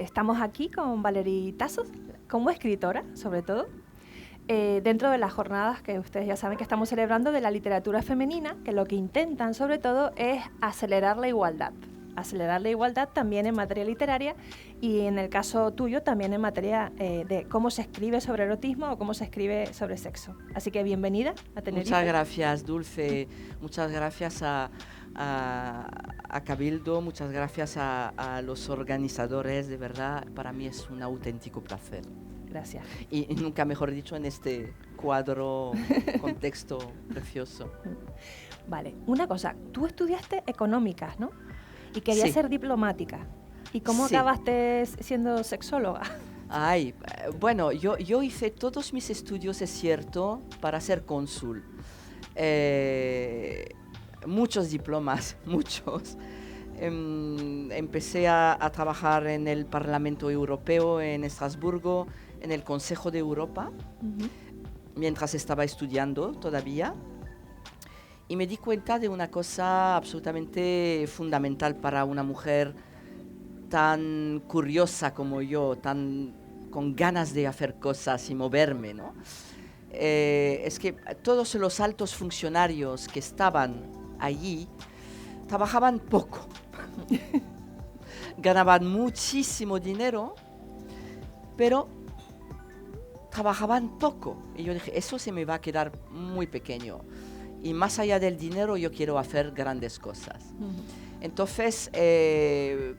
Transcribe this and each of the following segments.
estamos aquí con Valerie Tassos, como escritora, sobre todo, dentro de las jornadas que ustedes ya saben que estamos celebrando de la literatura femenina, que lo que intentan, sobre todo, es acelerar la igualdad. Acelerar la igualdad también en materia literaria y en el caso tuyo también en materia de cómo se escribe sobre erotismo o cómo se escribe sobre sexo. Así que bienvenida a Tenerife. Muchas gracias, Dulce. Muchas gracias a Cabildo, muchas gracias a los organizadores. De verdad, para mí es un auténtico placer. Gracias. Y nunca mejor dicho en este cuadro, contexto precioso. Vale, una cosa, tú estudiaste económicas, ¿no? Y querías Sí. ser diplomática. ¿Y cómo Sí. acabaste siendo sexóloga? Ay, bueno, yo hice todos mis estudios, es cierto, para ser cónsul. Muchos diplomas, muchos. Empecé a trabajar en el Parlamento Europeo en Estrasburgo, en el Consejo de Europa, mientras estaba estudiando todavía. Y me di cuenta de una cosa absolutamente fundamental para una mujer tan curiosa como yo, tan con ganas de hacer cosas y moverme, ¿no? Es que todos los altos funcionarios que estaban allí trabajaban poco, ganaban muchísimo dinero, pero trabajaban poco. Y yo dije, eso se me va a quedar muy pequeño. Y más allá del dinero, yo quiero hacer grandes cosas. Entonces,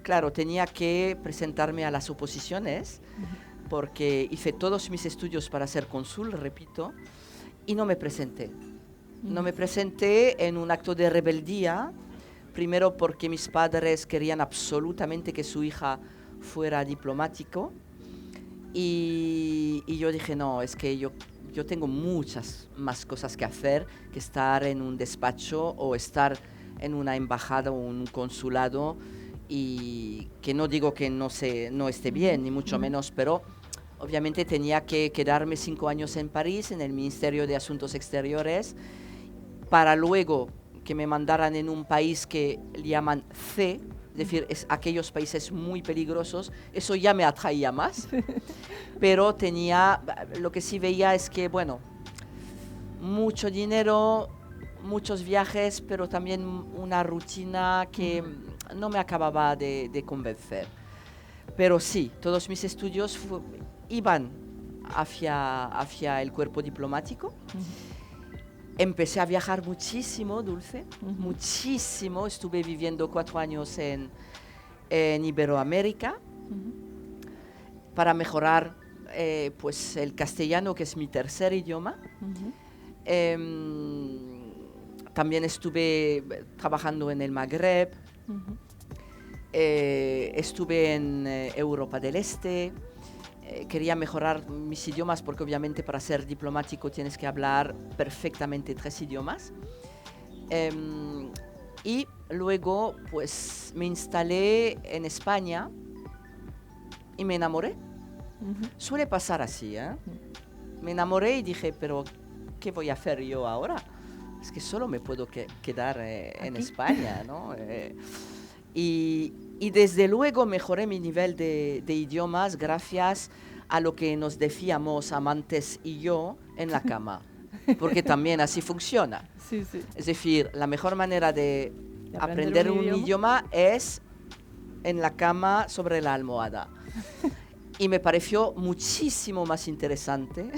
claro, tenía que presentarme a las oposiciones, porque hice todos mis estudios para ser cónsul, repito, y no me presenté. No me presenté en un acto de rebeldía, primero porque mis padres querían absolutamente que su hija fuera diplomático, y yo dije, no, es que yo tengo muchas más cosas que hacer que estar en un despacho o estar en una embajada o un consulado, y que no digo que no esté bien, ni mucho menos, pero obviamente tenía que quedarme 5 años en París, en el Ministerio de Asuntos Exteriores, para luego que me mandaran en un país que le llaman C, es decir, aquellos países muy peligrosos. Eso ya me atraía más, pero lo que sí veía es que, bueno, mucho dinero, muchos viajes, pero también una rutina que no me acababa de convencer. Pero sí, todos mis estudios iban hacia el cuerpo diplomático. Empecé a viajar muchísimo, Dulce, muchísimo. Estuve viviendo 4 años en Iberoamérica para mejorar pues el castellano, que es mi tercer idioma. También estuve trabajando en el Magreb, estuve en Europa del Este. Quería mejorar mis idiomas porque obviamente para ser diplomático tienes que hablar perfectamente 3 idiomas. Y luego pues me instalé en España y me enamoré. Suele pasar así, ¿eh? Me enamoré y dije, pero ¿qué voy a hacer yo ahora? Es que solo me puedo quedar en España, ¿no? Y desde luego mejoré mi nivel de idiomas gracias a lo que nos decíamos amantes y yo en la cama, porque también así funciona. Sí, sí. Es decir, la mejor manera de aprender aprender un idioma es en la cama sobre la almohada. Y me pareció muchísimo más interesante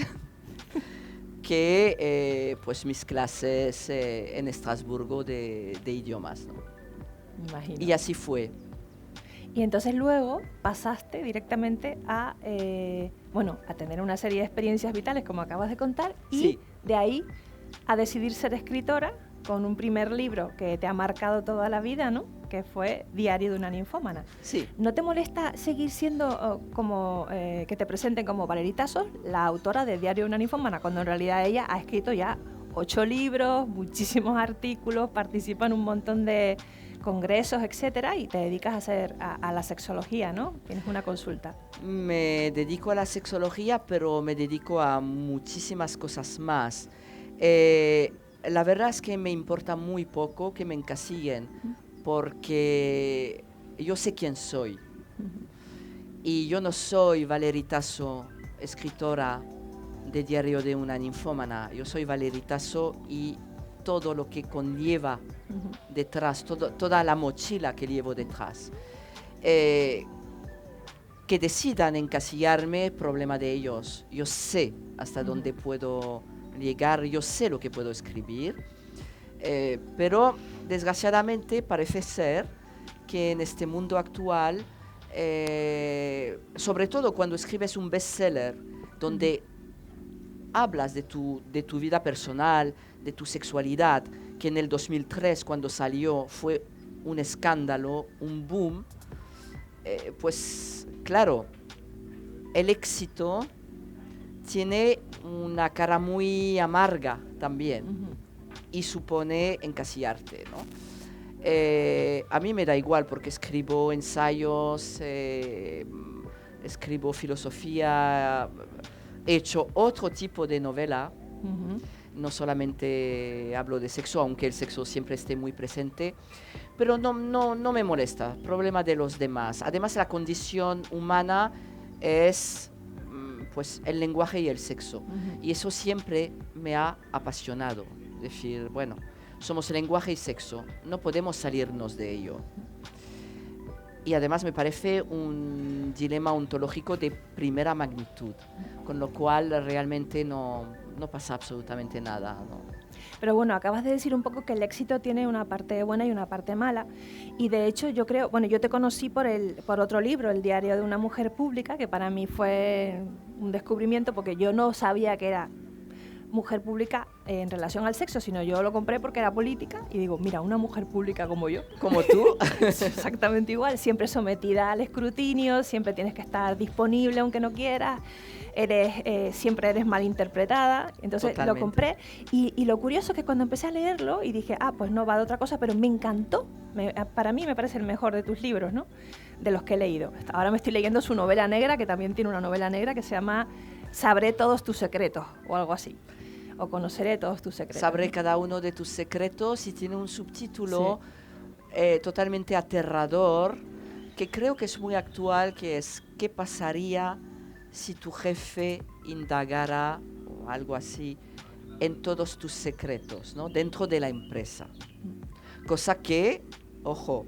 que pues mis clases en Estrasburgo de idiomas, ¿no? Imagino. Y así fue. Y entonces luego pasaste directamente a tener una serie de experiencias vitales, como acabas de contar, y Sí. de ahí a decidir ser escritora con un primer libro que te ha marcado toda la vida, ¿no? Que fue Diario de una ninfómana. Sí. ¿No te molesta seguir siendo que te presenten como Valerie Tassos, la autora de Diario de una ninfómana, cuando en realidad ella ha escrito ya 8 libros, muchísimos artículos, participa en un montón de congresos, etcétera, y te dedicas a la sexología, ¿no? Tienes una consulta. Me dedico a la sexología, pero me dedico a muchísimas cosas más. La verdad es que me importa muy poco que me encasillen, porque yo sé quién soy. Y yo no soy Valerie Tasso, escritora de Diario de una ninfómana. Yo soy Valerie Tasso y todo lo que conlleva detrás, toda la mochila que llevo detrás. Que decidan encasillarme, problema de ellos. Yo sé hasta dónde puedo llegar, yo sé lo que puedo escribir, pero desgraciadamente parece ser que en este mundo actual, sobre todo cuando escribes un bestseller donde hablas de tu vida personal, de tu sexualidad, que en el 2003 cuando salió fue un escándalo, un boom, pues claro, el éxito tiene una cara muy amarga también y supone encasillarte, ¿no? A mí me da igual porque escribo ensayos, escribo filosofía, he hecho otro tipo de novela, no solamente hablo de sexo, aunque el sexo siempre esté muy presente, pero no me molesta, problema de los demás. Además, la condición humana es pues el lenguaje y el sexo, y eso siempre me ha apasionado. Decir, bueno, somos lenguaje y sexo, no podemos salirnos de ello. Y además me parece un dilema ontológico de primera magnitud, con lo cual realmente no pasa absolutamente nada, ¿no? Pero bueno, acabas de decir un poco que el éxito tiene una parte buena y una parte mala. Y de hecho yo creo, bueno, yo te conocí por otro libro, El diario de una mujer pública, que para mí fue un descubrimiento porque yo no sabía que era mujer pública en relación al sexo, sino yo lo compré porque era política y digo, mira, una mujer pública como yo. Como tú. Exactamente igual, siempre sometida al escrutinio, siempre tienes que estar disponible aunque no quieras, siempre eres malinterpretada, entonces Totalmente. lo compré y lo curioso es que cuando empecé a leerlo y dije, pues no va de otra cosa, pero me encantó, para mí me parece el mejor de tus libros, ¿no? De los que he leído. Ahora me estoy leyendo su novela negra, que también tiene una novela negra que se llama Sabré todos tus secretos o algo así. O conoceré todos tus secretos. Sabré cada uno de tus secretos, y tiene un subtítulo totalmente aterrador, que creo que es muy actual, que es ¿qué pasaría si tu jefe indagara o algo así en todos tus secretos, ¿no? Dentro de la empresa? Cosa que, ojo,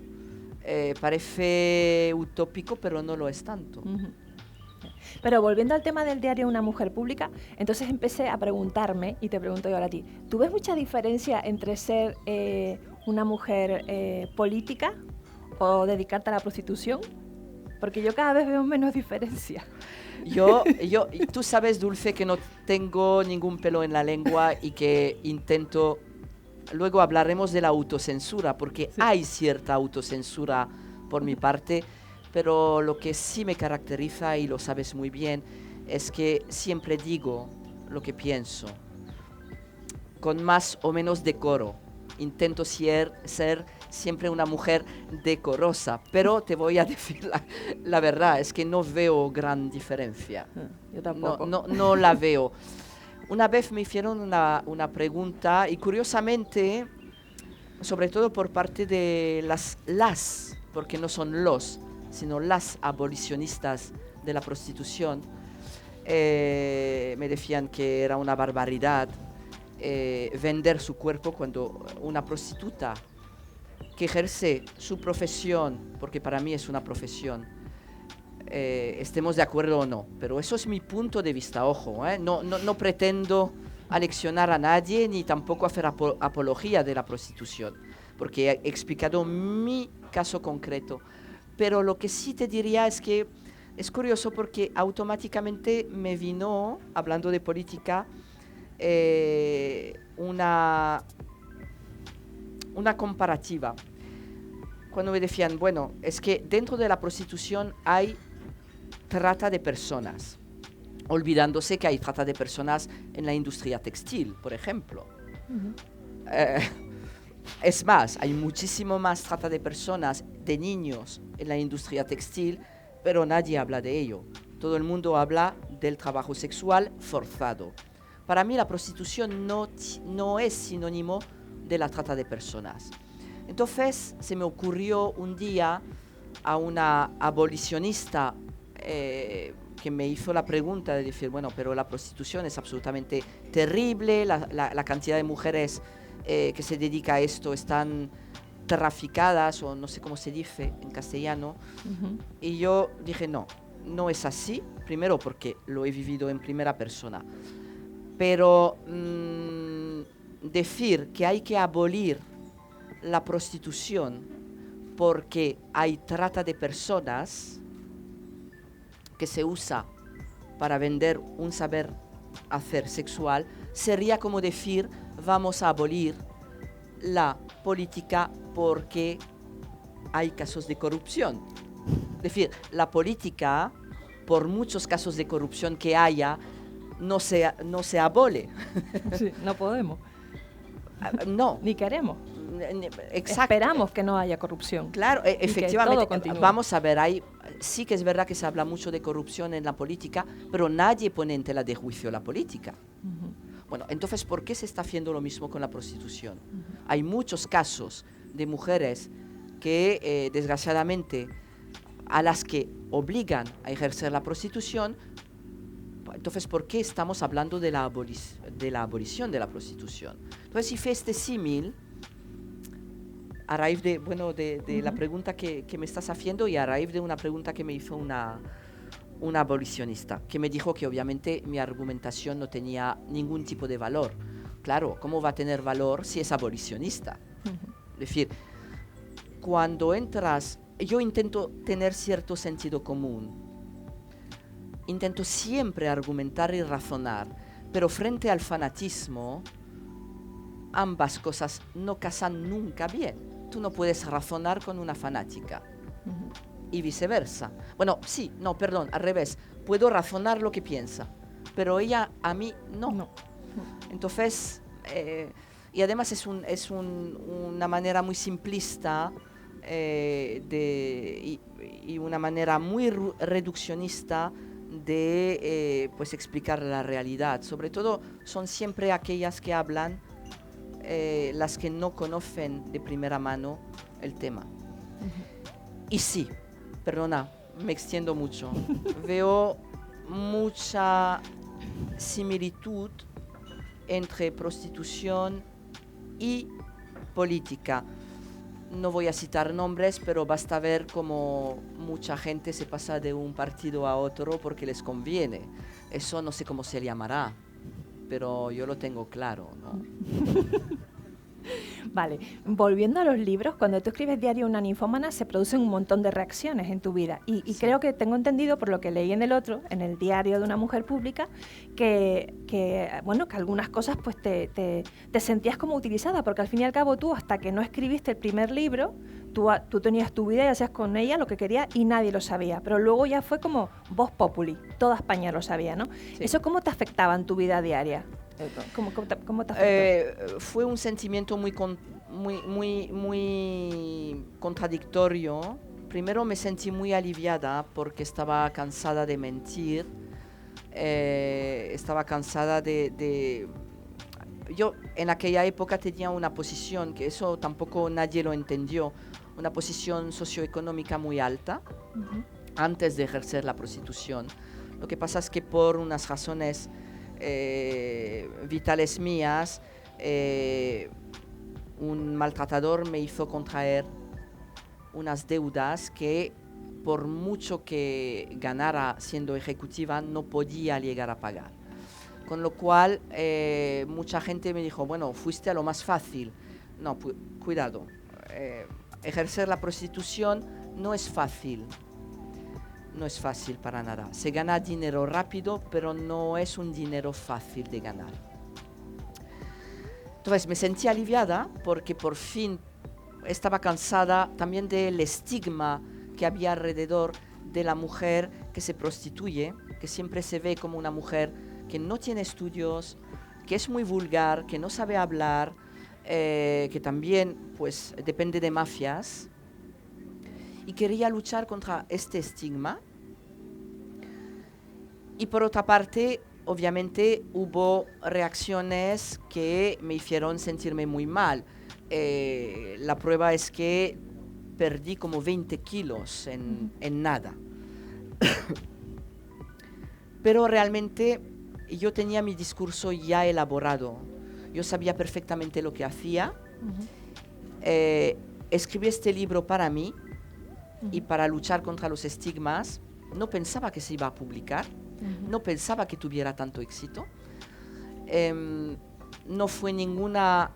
parece utópico, pero no lo es tanto. Pero volviendo al tema del diario Una mujer pública, entonces empecé a preguntarme, y te pregunto yo ahora a ti, ¿tú ves mucha diferencia entre ser una mujer política o dedicarte a la prostitución? Porque yo cada vez veo menos diferencia. Tú sabes, Dulce, que no tengo ningún pelo en la lengua y que intento... Luego hablaremos de la autocensura, porque hay cierta autocensura por mi parte, pero lo que sí me caracteriza, y lo sabes muy bien, es que siempre digo lo que pienso, con más o menos decoro. Intento ser siempre una mujer decorosa, pero te voy a decir la verdad, es que no veo gran diferencia. Yo tampoco. No la veo. Una vez me hicieron una pregunta, y curiosamente, sobre todo por parte de las, porque no son los, sino las abolicionistas de la prostitución, me decían que era una barbaridad vender su cuerpo cuando una prostituta que ejerce su profesión, porque para mí es una profesión, estemos de acuerdo o no, pero eso es mi punto de vista, ojo, no pretendo aleccionar a nadie ni tampoco hacer apología de la prostitución, porque he explicado mi caso concreto. Pero lo que sí te diría es que es curioso porque automáticamente me vino, hablando de política, una comparativa. Cuando me decían, bueno, es que dentro de la prostitución hay trata de personas, olvidándose que hay trata de personas en la industria textil, por ejemplo. Es más, hay muchísimo más trata de personas, de niños, en la industria textil, pero nadie habla de ello. Todo el mundo habla del trabajo sexual forzado. Para mí la prostitución no es sinónimo de la trata de personas. Entonces se me ocurrió un día a una abolicionista que me hizo la pregunta de decir, bueno, pero la prostitución es absolutamente terrible, la cantidad de mujeres que se dedica a esto están traficadas, o no sé cómo se dice en castellano. Y yo dije, no, no es así, primero porque lo he vivido en primera persona, pero decir que hay que abolir la prostitución porque hay trata de personas que se usa para vender un saber hacer sexual, sería como decir, vamos a abolir la política porque hay casos de corrupción. Es decir, la política, por muchos casos de corrupción que haya, no se abole. Sí, no podemos. No. Ni queremos. Exacto. Esperamos que no haya corrupción. Claro, efectivamente. Todo vamos a ver, sí que es verdad que se habla mucho de corrupción en la política, pero nadie pone en tela de juicio la política. Bueno, entonces, ¿por qué se está haciendo lo mismo con la prostitución? Hay muchos casos de mujeres que, desgraciadamente, a las que obligan a ejercer la prostitución. Entonces, ¿por qué estamos hablando de la abolición de la prostitución? Entonces, hice este símil a raíz de, la pregunta que me estás haciendo y a raíz de una pregunta que me hizo una abolicionista, que me dijo que obviamente mi argumentación no tenía ningún tipo de valor. Claro, ¿cómo va a tener valor si es abolicionista? Es decir, cuando entras, yo intento tener cierto sentido común, intento siempre argumentar y razonar, pero frente al fanatismo, ambas cosas no casan nunca bien. Tú no puedes razonar con una fanática y viceversa. Bueno, sí, no, perdón, al revés. Puedo razonar lo que piensa, pero ella a mí no. Entonces, y además es una manera muy simplista y una manera muy reduccionista de pues explicar la realidad. Sobre todo son siempre aquellas que hablan, las que no conocen de primera mano el tema. Y sí, perdona, me extiendo mucho. Veo mucha similitud entre prostitución y política. No voy a citar nombres, pero basta ver cómo mucha gente se pasa de un partido a otro porque les conviene. Eso no sé cómo se llamará, pero yo lo tengo claro, ¿no? Vale, volviendo a los libros, cuando tú escribes Diario una ninfómana se producen un montón de reacciones en tu vida y sí. Creo que tengo entendido por lo que leí en el otro, en el Diario de una mujer pública, que algunas cosas pues te sentías como utilizada, porque al fin y al cabo tú, hasta que no escribiste el primer libro, tú tenías tu vida y hacías con ella lo que querías y nadie lo sabía, pero luego ya fue como voz populi, toda España lo sabía, ¿no? Sí. ¿Eso cómo te afectaba en tu vida diaria? ¿Cómo te afectó? Fue un sentimiento muy contradictorio. Primero me sentí muy aliviada porque estaba cansada de mentir, estaba cansada de... Yo en aquella época tenía una posición, que eso tampoco nadie lo entendió, una posición socioeconómica muy alta, antes de ejercer la prostitución. Lo que pasa es que por unas razones vitales mías, un maltratador me hizo contraer unas deudas que por mucho que ganara siendo ejecutiva no podía llegar a pagar. Con lo cual mucha gente me dijo, bueno, fuiste a lo más fácil. No, cuidado, ejercer la prostitución no es fácil. No es fácil para nada. Se gana dinero rápido, pero no es un dinero fácil de ganar. Entonces me sentí aliviada porque por fin estaba cansada también del estigma que había alrededor de la mujer que se prostituye, que siempre se ve como una mujer que no tiene estudios, que es muy vulgar, que no sabe hablar, que también pues depende de mafias. Y quería luchar contra este estigma. Y por otra parte, obviamente, hubo reacciones que me hicieron sentirme muy mal. La prueba es que perdí como 20 kilos en nada. pero realmente yo tenía mi discurso ya elaborado. Yo sabía perfectamente lo que hacía. Escribí este libro para mí y para luchar contra los estigmas. No pensaba que se iba a publicar, no pensaba que tuviera tanto éxito. No fue ninguna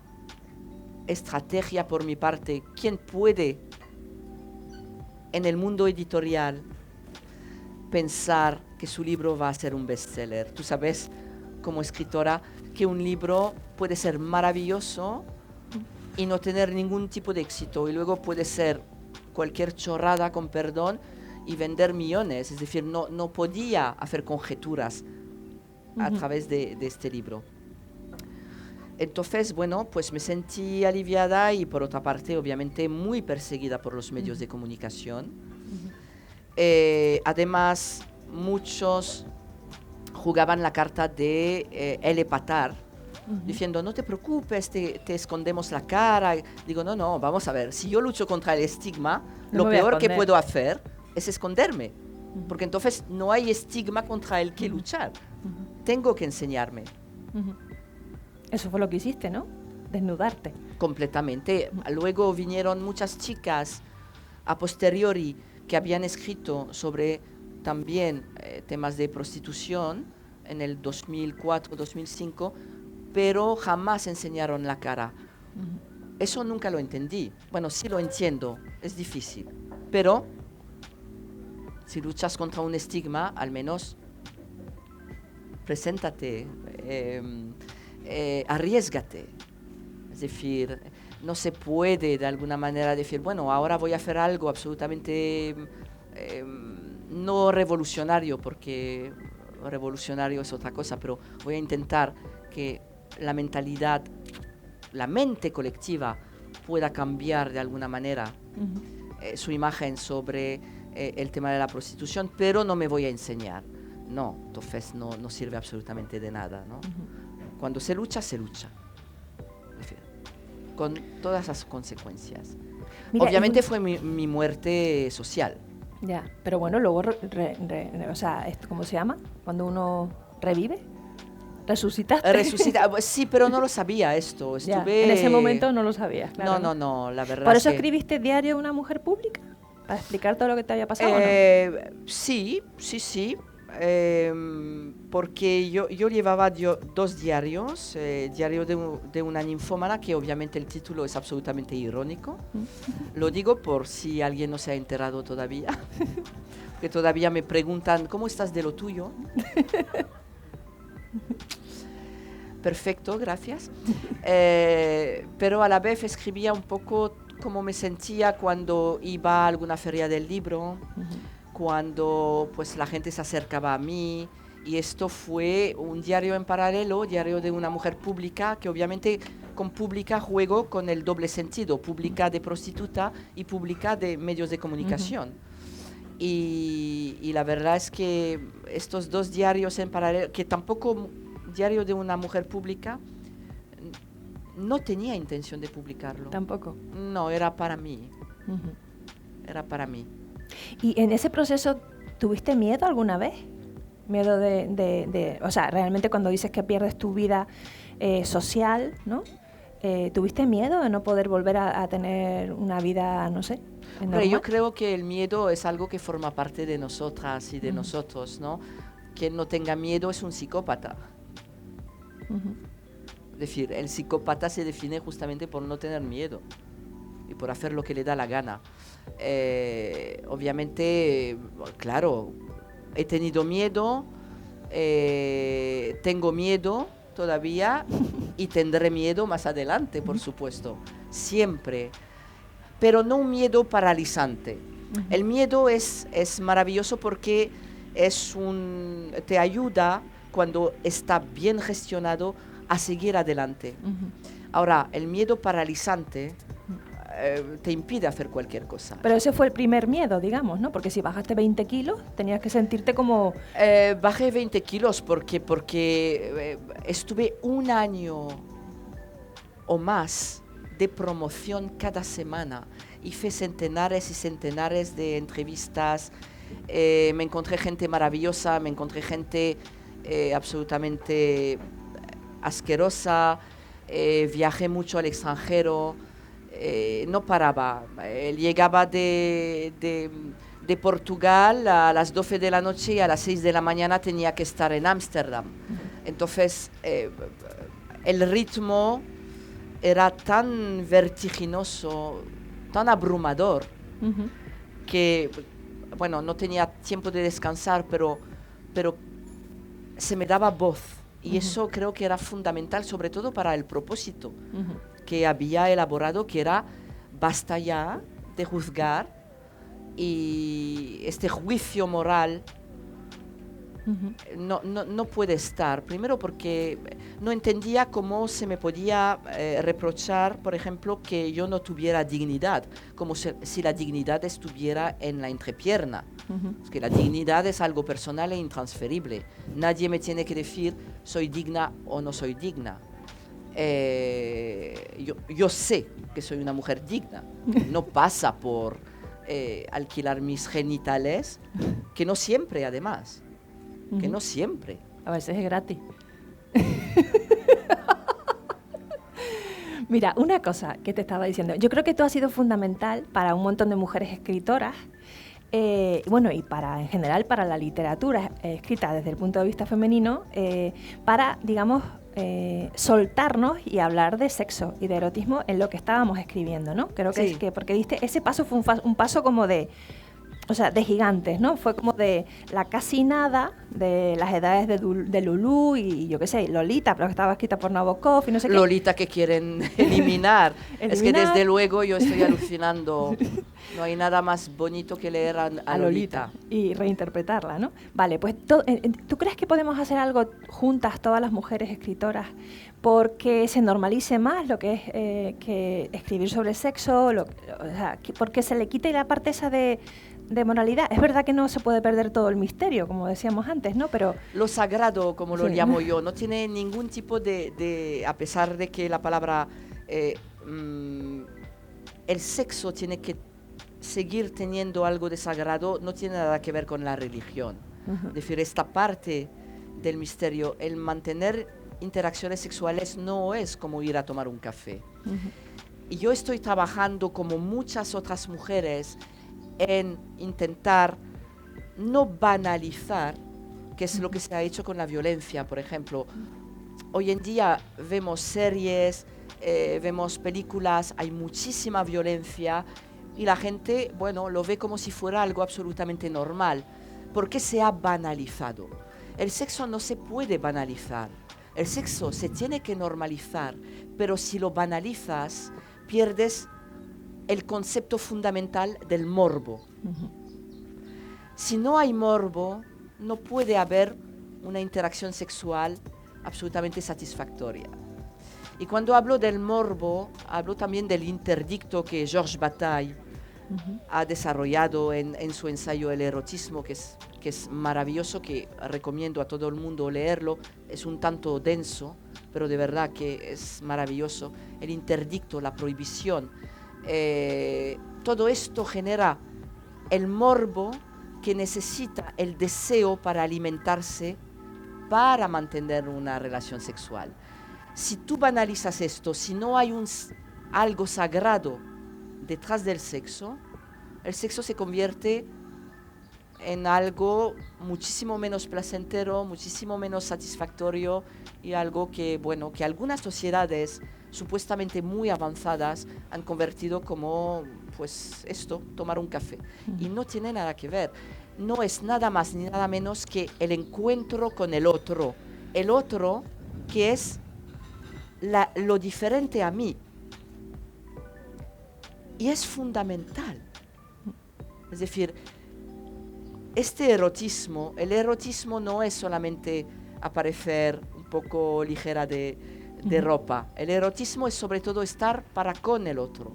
estrategia por mi parte. ¿Quién puede en el mundo editorial pensar que su libro va a ser un bestseller? Tú sabes, como escritora, que un libro puede ser maravilloso y no tener ningún tipo de éxito, y luego puede ser cualquier chorrada, con perdón, y vender millones. Es decir, no podía hacer conjeturas a través de este libro. Entonces, bueno, pues me sentí aliviada y por otra parte, obviamente, muy perseguida por los medios de comunicación. Además, muchos jugaban la carta de el epatar, diciendo, no te preocupes, te escondemos la cara. Digo, no, vamos a ver, si yo lucho contra el estigma, lo peor que puedo hacer es esconderme, porque entonces no hay estigma contra el que luchar. Tengo que enseñarme. Eso fue lo que hiciste, ¿no? Desnudarte. Completamente. Luego vinieron muchas chicas a posteriori que habían escrito sobre también temas de prostitución en el 2004, 2005, pero jamás enseñaron la cara. Eso nunca lo entendí. Bueno, sí lo entiendo, es difícil, pero si luchas contra un estigma, al menos preséntate, arriésgate. Es decir, no se puede de alguna manera decir, bueno, ahora voy a hacer algo absolutamente no revolucionario, porque revolucionario es otra cosa, pero voy a intentar que la mentalidad, la mente colectiva pueda cambiar de alguna manera su imagen sobre el tema de la prostitución, pero no me voy a enseñar. No, entonces no sirve absolutamente de nada, ¿no? Cuando se lucha, se lucha. Con todas las consecuencias. Mira, obviamente fue mi muerte social. Ya, pero bueno, luego, o sea, ¿cómo se llama? Cuando uno revive, ¿resucitaste? Sí, pero no lo sabía esto. Estuve... En ese momento no lo sabías, claro. No, la verdad. ¿Por eso escribiste Diario de una mujer pública? ¿Para explicar todo lo que te había pasado? Sí. Porque yo llevaba 2 diarios, Diario de una ninfómana, que obviamente el título es absolutamente irónico. Lo digo por si alguien no se ha enterado todavía, que todavía me preguntan, ¿cómo estás de lo tuyo? Perfecto, gracias. Pero a la vez escribía un poco cómo me sentía cuando iba a alguna feria del libro, cuando pues la gente se acercaba a mí, y esto fue un diario en paralelo, Diario de una mujer pública, que obviamente con pública juego con el doble sentido, pública de prostituta y pública de medios de comunicación. Y la verdad es que estos 2 diarios en paralelo, que tampoco Diario de una mujer pública, no tenía intención de publicarlo. Tampoco. No, era para mí. Era para mí. ¿Y en ese proceso tuviste miedo alguna vez? Miedo o sea, realmente cuando dices que pierdes tu vida social, ¿no? ¿Tuviste miedo de no poder volver a tener una vida, no sé, normal? Yo creo que el miedo es algo que forma parte de nosotras y de nosotros, ¿no? Quien no tenga miedo es un psicópata. Es decir, el psicópata se define justamente por no tener miedo y por hacer lo que le da la gana. Obviamente, claro, he tenido miedo, tengo miedo todavía y tendré miedo más adelante, por supuesto, siempre, pero no un miedo paralizante. El miedo es maravilloso porque te ayuda, cuando está bien gestionado, a seguir adelante. Ahora, el miedo paralizante te impide hacer cualquier cosa. Pero ese fue el primer miedo, digamos, ¿no? Porque si bajaste 20 kilos, tenías que sentirte como... Bajé 20 kilos porque estuve 1 año o más de promoción cada semana. Hice centenares y centenares de entrevistas, me encontré gente maravillosa, me encontré gente absolutamente asquerosa, viajé mucho al extranjero, no paraba. Llegaba de Portugal a las 12 de la noche y a las 6 de la mañana tenía que estar en Ámsterdam. Entonces, el ritmo era tan vertiginoso, tan abrumador, que, bueno, no tenía tiempo de descansar, pero se me daba voz. Y eso creo que era fundamental, sobre todo para el propósito que había elaborado, que era basta ya de juzgar, y este juicio moral no puede estar. Primero porque no entendía cómo se me podía reprochar, por ejemplo, que yo no tuviera dignidad, como si la dignidad estuviera en la entrepierna. Es que la dignidad es algo personal e intransferible. Nadie me tiene que decir soy digna o no soy digna. Yo sé que soy una mujer digna. No pasa por alquilar mis genitales, que no siempre, además. Que no siempre. A veces es gratis. Mira, una cosa que te estaba diciendo. Yo creo que tú has sido fundamental para un montón de mujeres escritoras, bueno, y en general para la literatura escrita desde el punto de vista femenino, para, digamos, soltarnos y hablar de sexo y de erotismo en lo que estábamos escribiendo, ¿no? Creo que Sí. es que, porque diste, ese paso fue un paso como de... O sea, de gigantes, ¿no? Fue como de la casi nada, de las edades de Lulú y yo qué sé, Lolita, pero que estaba escrita por Nabokov y no sé qué. Lolita que quieren eliminar. Es que desde luego yo estoy alucinando. No hay nada más bonito que leer a Lolita. Y reinterpretarla, ¿no? Vale, pues ¿tú crees que podemos hacer algo juntas, todas las mujeres escritoras, porque se normalice más lo que es que escribir sobre sexo, o sea, porque se le quite la parte esa de moralidad? Es verdad que no se puede perder todo el misterio, como decíamos antes, ¿no? Pero lo sagrado, como lo sí. llamo yo, no tiene ningún tipo a pesar de que la palabra, el sexo tiene que seguir teniendo algo de sagrado, no tiene nada que ver con la religión. Es decir, esta parte del misterio, el mantener interacciones sexuales no es como ir a tomar un café. Y yo estoy trabajando, como muchas otras mujeres, en intentar no banalizar, que es lo que se ha hecho con la violencia, por ejemplo. Hoy en día vemos series, vemos películas, hay muchísima violencia y la gente, bueno, lo ve como si fuera algo absolutamente normal. ¿Por qué se ha banalizado? El sexo no se puede banalizar. El sexo se tiene que normalizar, pero si lo banalizas, pierdes el concepto fundamental del morbo. Si no hay morbo, no puede haber una interacción sexual absolutamente satisfactoria. Y cuando hablo del morbo, hablo también del interdicto que Georges Bataille ha desarrollado en su ensayo El erotismo, que es maravilloso, que recomiendo a todo el mundo leerlo. Es un tanto denso, pero de verdad que es maravilloso. El interdicto, la prohibición. Todo esto genera el morbo que necesita el deseo para alimentarse, para mantener una relación sexual. Si tú banalizas esto, si no hay algo sagrado detrás del sexo, el sexo se convierte en algo muchísimo menos placentero, muchísimo menos satisfactorio, y algo que, bueno, que algunas sociedades supuestamente muy avanzadas han convertido como, pues esto, tomar un café. Y no tiene nada que ver. No es nada más ni nada menos que el encuentro con el otro que es lo diferente a mí. Y es fundamental. Es decir, el erotismo no es solamente aparecer un poco ligera de ropa. El erotismo es sobre todo estar para con el otro.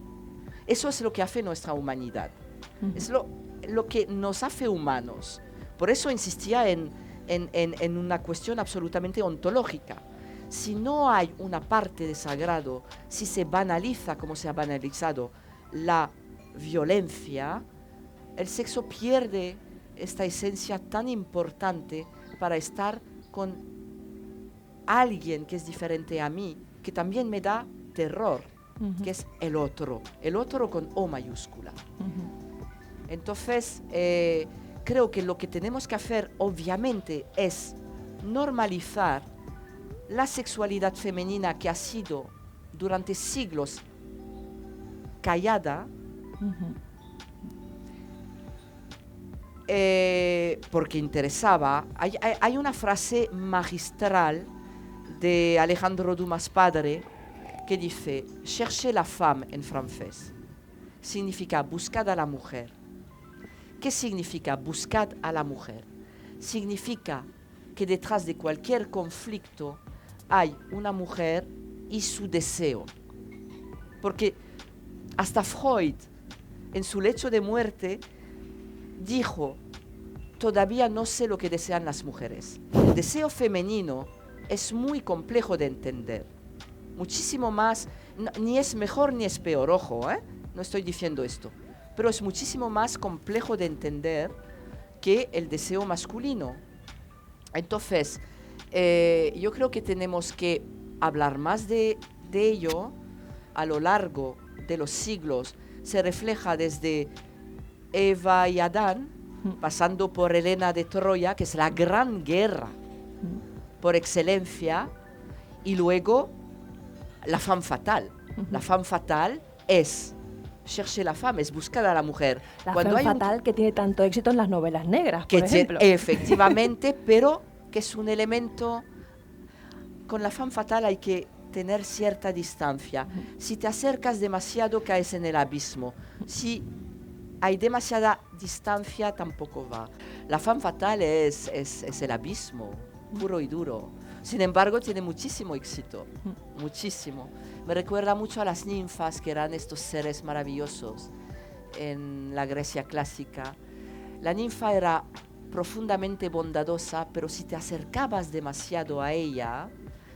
Eso es lo que hace nuestra humanidad. Es lo que nos hace humanos. Por eso insistía en una cuestión absolutamente ontológica. Si no hay una parte de sagrado, si se banaliza como se ha banalizado la violencia, el sexo pierde esta esencia tan importante para estar con alguien que es diferente a mí, que también me da terror, que es el otro con O mayúscula. Entonces, creo que lo que tenemos que hacer, obviamente, es normalizar la sexualidad femenina que ha sido durante siglos callada, porque interesaba. Hay una frase magistral de Alejandro Dumas padre que dice: cherchez la femme en francés. Significa buscad a la mujer. ¿Qué significa buscad a la mujer? Significa que detrás de cualquier conflicto hay una mujer y su deseo. Porque hasta Freud, en su lecho de muerte, dijo: todavía no sé lo que desean las mujeres. El deseo femenino es muy complejo de entender. Muchísimo más, ni es mejor ni es peor, ojo, no estoy diciendo esto, pero es muchísimo más complejo de entender que el deseo masculino. Entonces, yo creo que tenemos que hablar más de ello a lo largo de los siglos. Se refleja desde Eva y Adán, pasando por Helena de Troya, que es la gran guerra por excelencia, y luego la femme fatale. La femme fatale es chercher la femme, es buscar a la mujer. La femme fatale que tiene tanto éxito en las novelas negras, por ejemplo. Efectivamente, pero que es un elemento. Con la femme fatale hay que tener cierta distancia. Si te acercas demasiado, caes en el abismo. Si hay demasiada distancia, tampoco va. La femme fatale es el abismo, puro y duro. Sin embargo, tiene muchísimo éxito, muchísimo. Me recuerda mucho a las ninfas, que eran estos seres maravillosos en la Grecia clásica. La ninfa era profundamente bondadosa, pero si te acercabas demasiado a ella,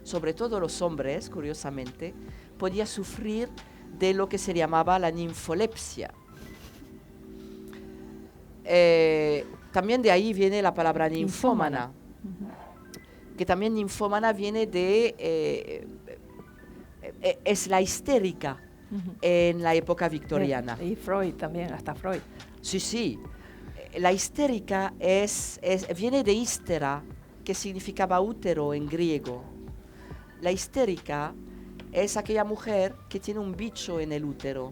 sobre todo los hombres, curiosamente, podías sufrir de lo que se llamaba la ninfolepsia. También de ahí viene la palabra ninfómana. Que también ninfómana viene de... es la histérica en la época victoriana. Y Freud también, hasta Freud. Sí. La histérica viene de histera, que significaba útero en griego. La histérica es aquella mujer que tiene un bicho en el útero.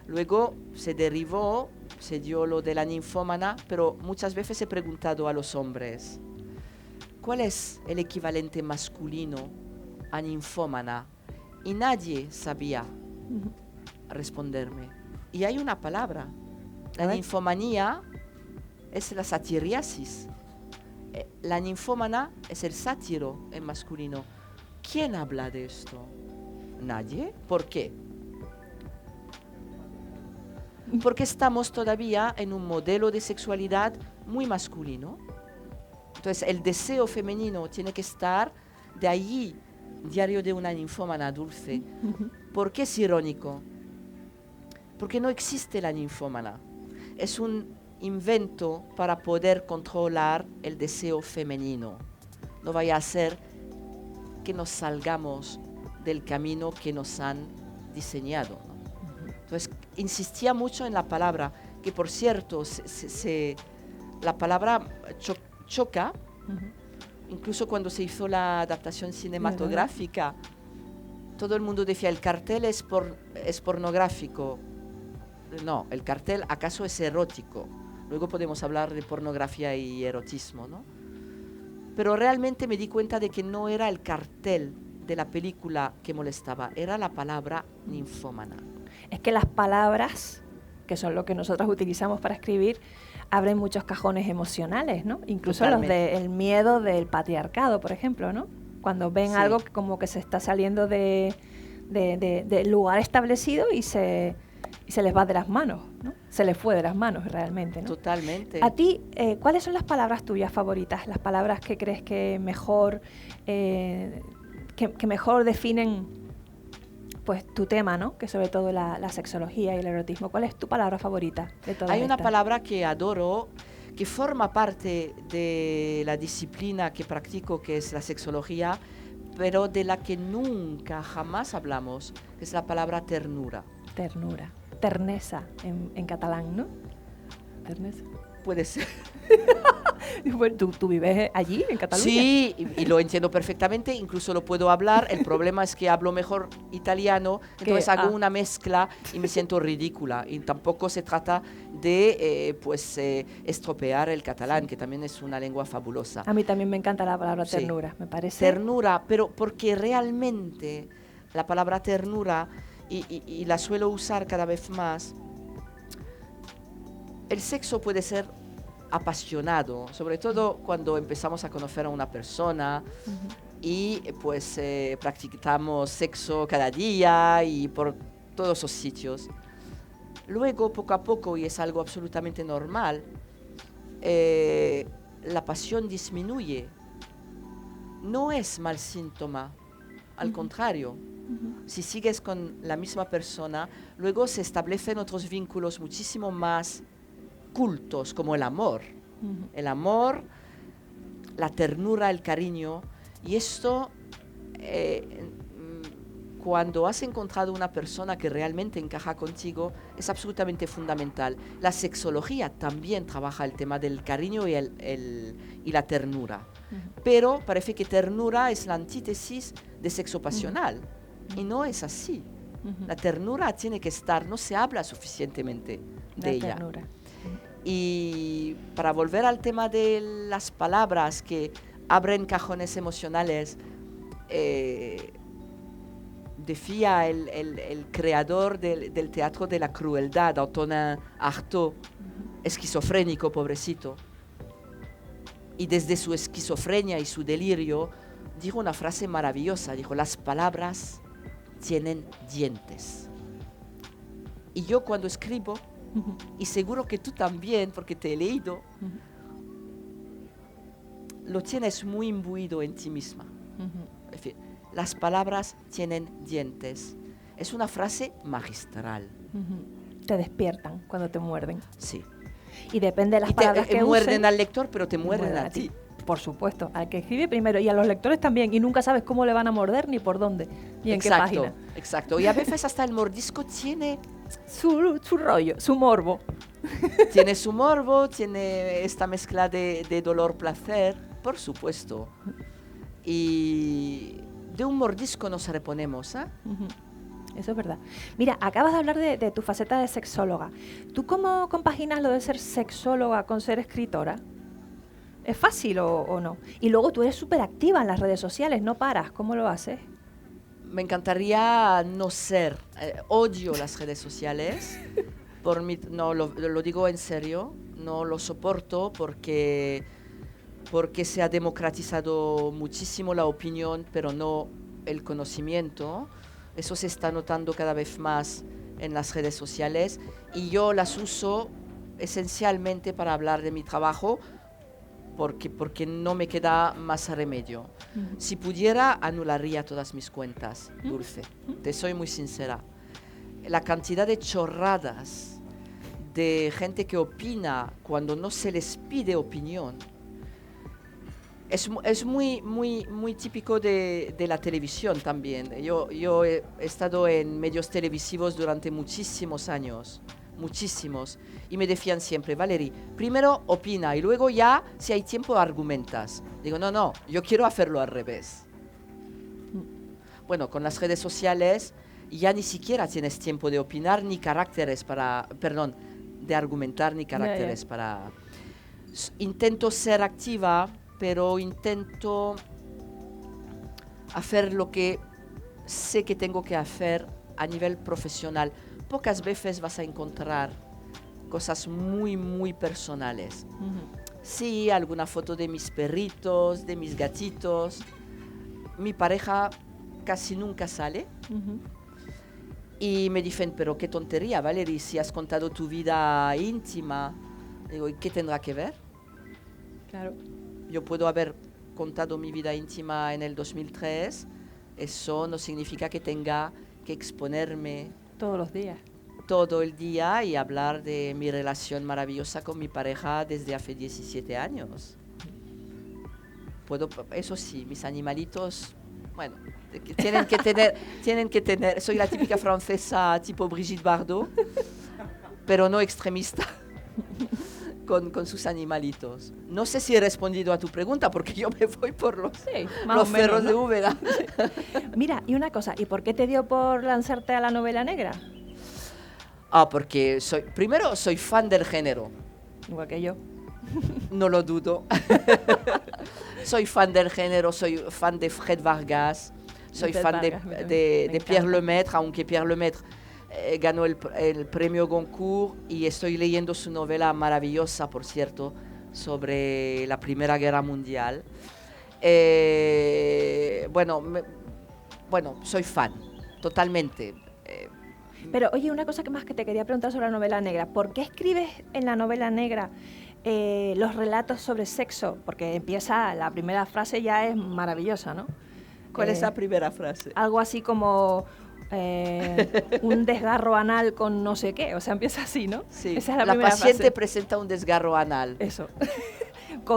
Luego se derivó, se dio lo de la ninfómana, pero muchas veces he preguntado a los hombres: ¿cuál es el equivalente masculino a ninfómana? Y nadie sabía responderme. Y hay una palabra. La ninfomanía es la satiriasis. La ninfómana es el sátiro en masculino. ¿Quién habla de esto? ¿Nadie? ¿Por qué? Porque estamos todavía en un modelo de sexualidad muy masculino. Entonces, el deseo femenino tiene que estar de allí, Diario de una ninfómana dulce. ¿Por qué es irónico? Porque no existe la ninfómana. Es un invento para poder controlar el deseo femenino. No vaya a ser que nos salgamos del camino que nos han diseñado, ¿no? Entonces, insistía mucho en la palabra, que por cierto, la palabra choca. Incluso cuando se hizo la adaptación cinematográfica, todo el mundo decía: el cartel es pornográfico. No, el cartel acaso es erótico. Luego podemos hablar de pornografía y erotismo, ¿no? Pero realmente me di cuenta de que no era el cartel de la película que molestaba, era la palabra ninfómana. Es que las palabras, que son lo que nosotros utilizamos para escribir, abren muchos cajones emocionales, ¿no? Incluso totalmente. Los del miedo del patriarcado, por ejemplo, ¿no? Cuando ven algo que como que se está saliendo del lugar establecido y se les va de las manos, ¿no? Se les fue de las manos realmente, ¿no? Totalmente. A ti, ¿cuáles son las palabras tuyas favoritas? Las palabras que crees que mejor, que mejor definen pues tu tema, ¿no? Que sobre todo la sexología y el erotismo. ¿Cuál es tu palabra favorita de todas Hay una estas? palabra que adoro, que forma parte de la disciplina que practico, que es la sexología, pero de la que nunca, jamás hablamos, que es la palabra ternura. Ternura. Ternesa en catalán, ¿no? Ternesa. Puede ser. Bueno, ¿tú vives allí, en Cataluña? Sí, y lo entiendo perfectamente, incluso lo puedo hablar. El problema es que hablo mejor italiano, entonces hago una mezcla y me siento ridícula. Y tampoco se trata de estropear el catalán, que también es una lengua fabulosa. A mí también me encanta la palabra Sí. ternura, me parece. Ternura, pero porque realmente la palabra ternura, y la suelo usar cada vez más, el sexo puede ser apasionado, sobre todo cuando empezamos a conocer a una persona y pues practicamos sexo cada día y por todos esos sitios. Luego, poco a poco, y es algo absolutamente normal, la pasión disminuye. No es mal síntoma, al contrario. Si sigues con la misma persona, luego se establecen otros vínculos muchísimo más cultos, como el amor. El amor, la ternura, el cariño. Y esto, cuando has encontrado una persona que realmente encaja contigo, es absolutamente fundamental. La sexología también trabaja el tema del cariño y la ternura. Pero parece que ternura es la antítesis de sexo pasional. Y no es así. La ternura tiene que estar, no se habla suficientemente de ella. Ternura. Y para volver al tema de las palabras que abren cajones emocionales, decía el creador del teatro de la crueldad, Antonin Artaud, esquizofrénico, pobrecito. Y desde su esquizofrenia y su delirio, dijo una frase maravillosa, dijo, las palabras tienen dientes. Y yo cuando escribo, y seguro que tú también, porque te he leído, lo tienes muy imbuido en ti misma. En fin, las palabras tienen dientes. Es una frase magistral. Te despiertan cuando te muerden. Sí. Y depende de las Y palabras que muerden usen, al lector, pero te muerden a ti. Por supuesto, al que escribe primero y a los lectores también. Y nunca sabes cómo le van a morder, ni por dónde, ni en qué página. Exacto. Y a veces hasta el mordisco tiene su rollo, su morbo. Tiene su morbo, tiene esta mezcla de dolor-placer, por supuesto. Y de un mordisco nos reponemos, ¿eh? Eso es verdad. Mira, acabas de hablar de tu faceta de sexóloga. ¿Tú cómo compaginas lo de ser sexóloga con ser escritora? ¿Es fácil o no? Y luego tú eres súper activa en las redes sociales, no paras. ¿Cómo lo haces? Me encantaría no ser. Odio las redes sociales. No, lo digo en serio. No lo soporto porque se ha democratizado muchísimo la opinión, pero no el conocimiento. Eso se está notando cada vez más en las redes sociales y yo las uso esencialmente para hablar de mi trabajo porque no me queda más remedio. Si pudiera, anularía todas mis cuentas, Dulce. Te soy muy sincera. La cantidad de chorradas de gente que opina cuando no se les pide opinión es muy típico de la televisión también. Yo he estado en medios televisivos durante muchísimos años, y me decían siempre, Valerie, primero opina y luego ya, si hay tiempo, argumentas. Digo, no, yo quiero hacerlo al revés. Bueno, con las redes sociales ya ni siquiera tienes tiempo de opinar ni caracteres de argumentar ni caracteres para... Intento ser activa, pero intento hacer lo que sé que tengo que hacer a nivel profesional. Pocas veces vas a encontrar cosas muy personales. Sí, alguna foto de mis perritos, de mis gatitos. Mi pareja casi nunca sale. Y me dicen, pero qué tontería, Valerie, si has contado tu vida íntima. Digo, ¿y qué tendrá que ver? Claro. Yo puedo haber contado mi vida íntima en el 2003. Eso no significa que tenga que exponerme todos los días. todo el día y hablar de mi relación maravillosa con mi pareja desde hace 17 años. Eso sí, mis animalitos, bueno, tienen que tener, soy la típica francesa tipo Brigitte Bardot, pero no extremista con sus animalitos. No sé si he respondido a tu pregunta, porque yo me voy por los cerros, ¿no?, de Úbeda. Mira, y una cosa, ¿y por qué te dio por lanzarte a la novela negra? Porque primero soy fan del género. Igual que yo. No lo dudo. Soy fan del género, soy fan de Fred Vargas, soy fan de Pierre Lemaitre, aunque Pierre Lemaitre ganó el premio Goncourt, y estoy leyendo su novela maravillosa, por cierto, sobre la Primera Guerra Mundial. Bueno, soy fan, totalmente. Pero oye, una cosa más que te quería preguntar sobre la novela negra. ¿Por qué escribes en la novela negra los relatos sobre sexo? Porque la primera frase ya es maravillosa, ¿no? ¿Cuál es la primera frase? Algo así como un desgarro anal con no sé qué, o sea, empieza así, ¿no? Sí, esa es la paciente frase. Presenta un desgarro anal. Eso,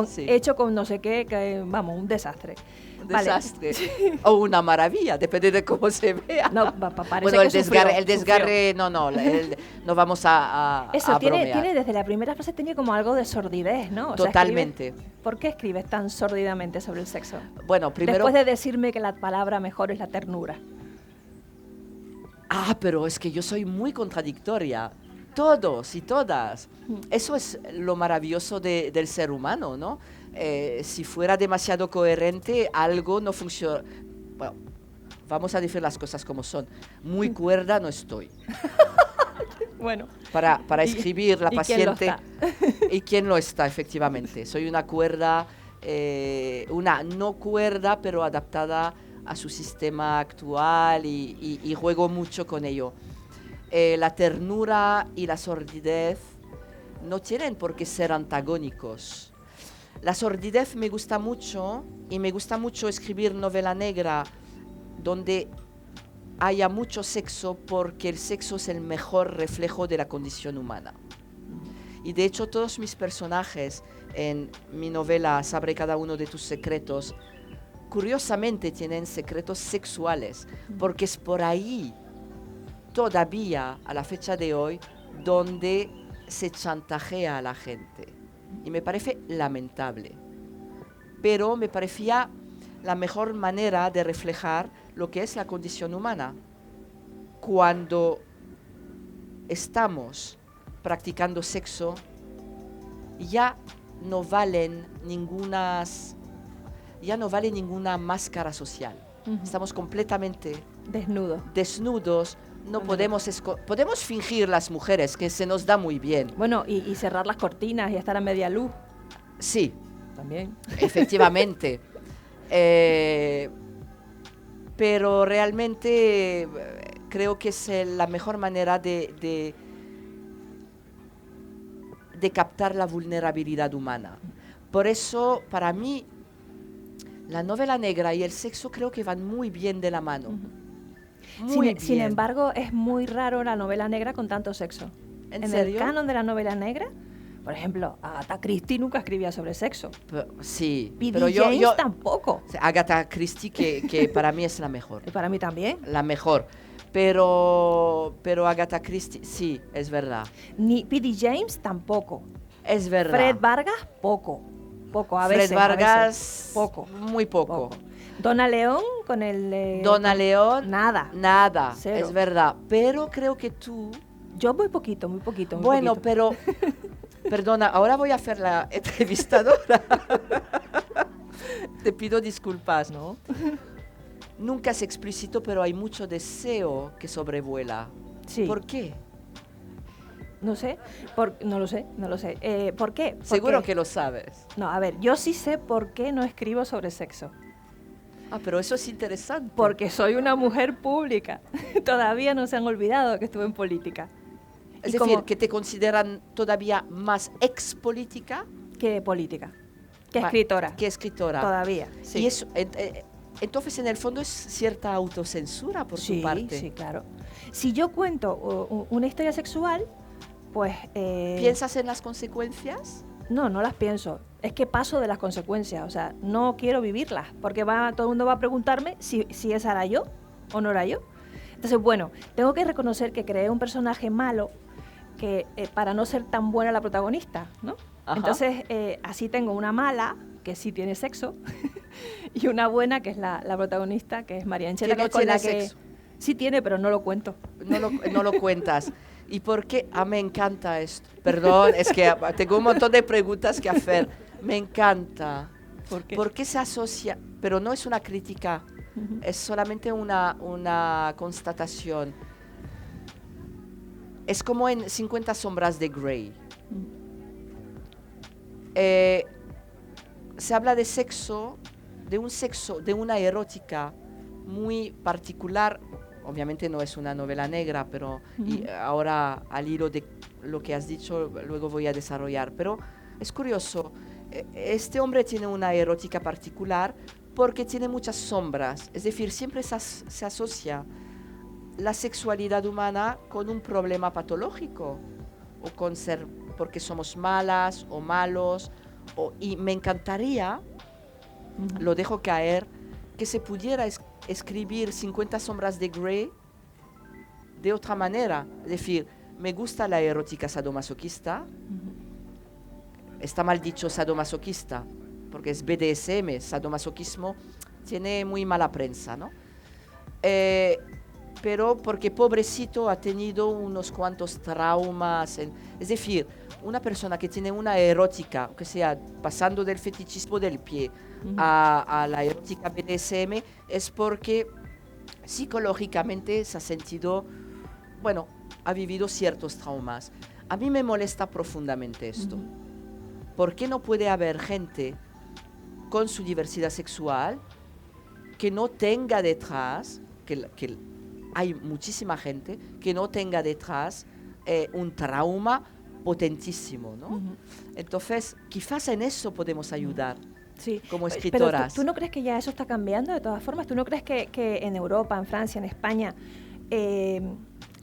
Sí. hecho con no sé qué, vamos, un desastre. Un desastre. Vale. O una maravilla, depende de cómo se vea. No, parece bueno, el desgarre, no vamos a eso, a tiene desde la primera frase tiene como algo de sordidez, ¿no? Totalmente. ¿Por qué escribes tan sórdidamente sobre el sexo? Bueno, primero... Después de decirme que la palabra mejor es la ternura. Pero es que yo soy muy contradictoria. Todos y todas. Eso es lo maravilloso del ser humano, ¿no? Si fuera demasiado coherente, algo no funciona. Bueno, vamos a decir las cosas como son. Muy cuerda no estoy. Bueno. Para escribir La paciente. ¿Y quién lo está, efectivamente? Soy una cuerda, una no cuerda, pero adaptada a su sistema actual y juego mucho con ello. La ternura y la sordidez no tienen por qué ser antagónicos. La sordidez me gusta mucho, y me gusta mucho escribir novela negra donde haya mucho sexo, porque el sexo es el mejor reflejo de la condición humana. Y de hecho todos mis personajes en mi novela Sabré cada uno de tus secretos, curiosamente tienen secretos sexuales, porque es por ahí todavía a la fecha de hoy donde se chantajea a la gente. Y me parece lamentable. Pero me parecía la mejor manera de reflejar lo que es la condición humana. Cuando estamos practicando sexo, ya no vale ninguna máscara social. Estamos completamente desnudos. No podemos fingir las mujeres, que se nos da muy bien. Bueno, y cerrar las cortinas y estar a media luz. Sí. También. Efectivamente. Pero realmente creo que es la mejor manera de captar la vulnerabilidad humana. Por eso, para mí, la novela negra y el sexo creo que van muy bien de la mano. Sin embargo, es muy raro la novela negra con tanto sexo. ¿En serio? El canon de la novela negra, por ejemplo, Agatha Christie nunca escribía sobre sexo. Sí, pero yo tampoco. Agatha Christie, que para mí es la mejor. Y para mí también. La mejor. Pero Agatha Christie, sí, es verdad. Ni P.D. James tampoco. Es verdad. Fred Vargas, poco. A veces. Fred Vargas, poco. Muy poco. Donna León con el... Donna León. Nada. Cero. Es verdad. Pero creo que tú... Yo muy poquito. Bueno, pero... Perdona, ahora voy a hacer la entrevistadora. Te pido disculpas, ¿no? Nunca es explícito, pero hay mucho deseo que sobrevuela. Sí. ¿Por qué? No sé, no lo sé. ¿Por qué? Seguro que lo sabes. No, a ver, yo sí sé por qué no escribo sobre sexo. Pero eso es interesante. Porque soy una mujer pública. Todavía no se han olvidado que estuve en política. Es decir, que te consideran todavía más expolítica que política, que escritora. Que escritora. Todavía, sí. Y eso, entonces, en el fondo, es cierta autocensura por tu parte. Sí, claro. Si yo cuento una historia sexual, pues... ¿Piensas en las consecuencias? No las pienso. Es que paso de las consecuencias. O sea, no quiero vivirlas, porque todo el mundo va a preguntarme si esa era yo o no era yo. Entonces, bueno, tengo que reconocer que creé un personaje malo que para no ser tan buena la protagonista, ¿no? Ajá. Entonces, así tengo una mala, que sí tiene sexo, y una buena, que es la protagonista, que es María Ancheta, que con la que sexo. Sí tiene, pero no lo cuento. No lo cuentas. ¿Y por qué? Me encanta esto. Perdón, es que tengo un montón de preguntas que hacer. Me encanta. ¿Por qué? ¿Por qué se asocia? Pero no es una crítica, es solamente una constatación. Es como en 50 sombras de Grey. Se habla de sexo, de una erótica muy particular. Obviamente no es una novela negra, pero y ahora al hilo de lo que has dicho, luego voy a desarrollar. Pero es curioso, este hombre tiene una erótica particular porque tiene muchas sombras. Es decir, siempre se asocia la sexualidad humana con un problema patológico, o con ser porque somos malas o malos. Y me encantaría, lo dejo caer, que se pudiera escribir 50 sombras de Grey de otra manera. Es decir, me gusta la erótica sadomasoquista. Está mal dicho sadomasoquista, porque es BDSM, sadomasoquismo tiene muy mala prensa, ¿no? Pero porque pobrecito ha tenido unos cuantos traumas. Es decir, una persona que tiene una erótica, que sea pasando del fetichismo del pie a la erótica BDSM, es porque psicológicamente se ha sentido, bueno, ha vivido ciertos traumas. A mí me molesta profundamente esto. ¿Por qué no puede haber gente con su diversidad sexual que no tenga detrás, que hay muchísima gente que no tenga detrás un trauma potentísimo, ¿no? Entonces, quizás en eso podemos ayudar. Sí, como escritoras. Pero ¿tú no crees que ya eso está cambiando de todas formas? ¿Tú no crees que en Europa, en Francia, en España,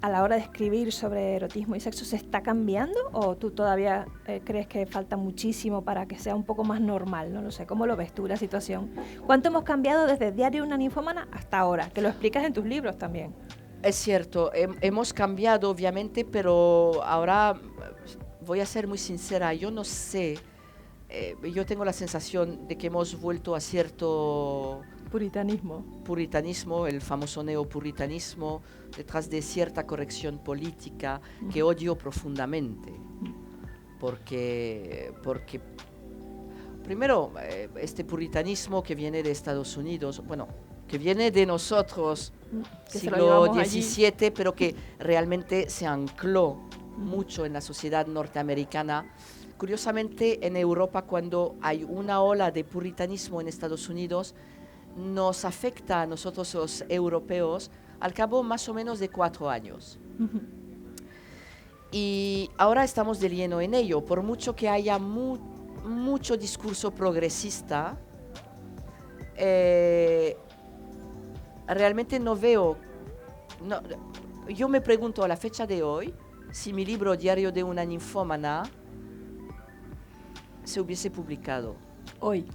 a la hora de escribir sobre erotismo y sexo se está cambiando? ¿O tú todavía crees que falta muchísimo para que sea un poco más normal? No lo sé, ¿cómo lo ves tú la situación? ¿Cuánto hemos cambiado desde Diario de una ninfómana hasta ahora? Que lo explicas en tus libros también. Es cierto, hemos cambiado obviamente, pero ahora voy a ser muy sincera, yo no sé. Yo tengo la sensación de que hemos vuelto a cierto puritanismo, el famoso neopuritanismo, detrás de cierta corrección política que odio profundamente. Porque primero, este puritanismo que viene de Estados Unidos, bueno, que viene de nosotros, siglo XVII, pero que realmente se ancló mucho en la sociedad norteamericana. Curiosamente, en Europa, cuando hay una ola de puritanismo en Estados Unidos, nos afecta a nosotros los europeos al cabo más o menos de 4 años. Y ahora estamos de lleno en ello. Por mucho que haya mucho discurso progresista, realmente no veo... yo me pregunto a la fecha de hoy si mi libro Diario de una ninfómana se hubiese publicado hoy.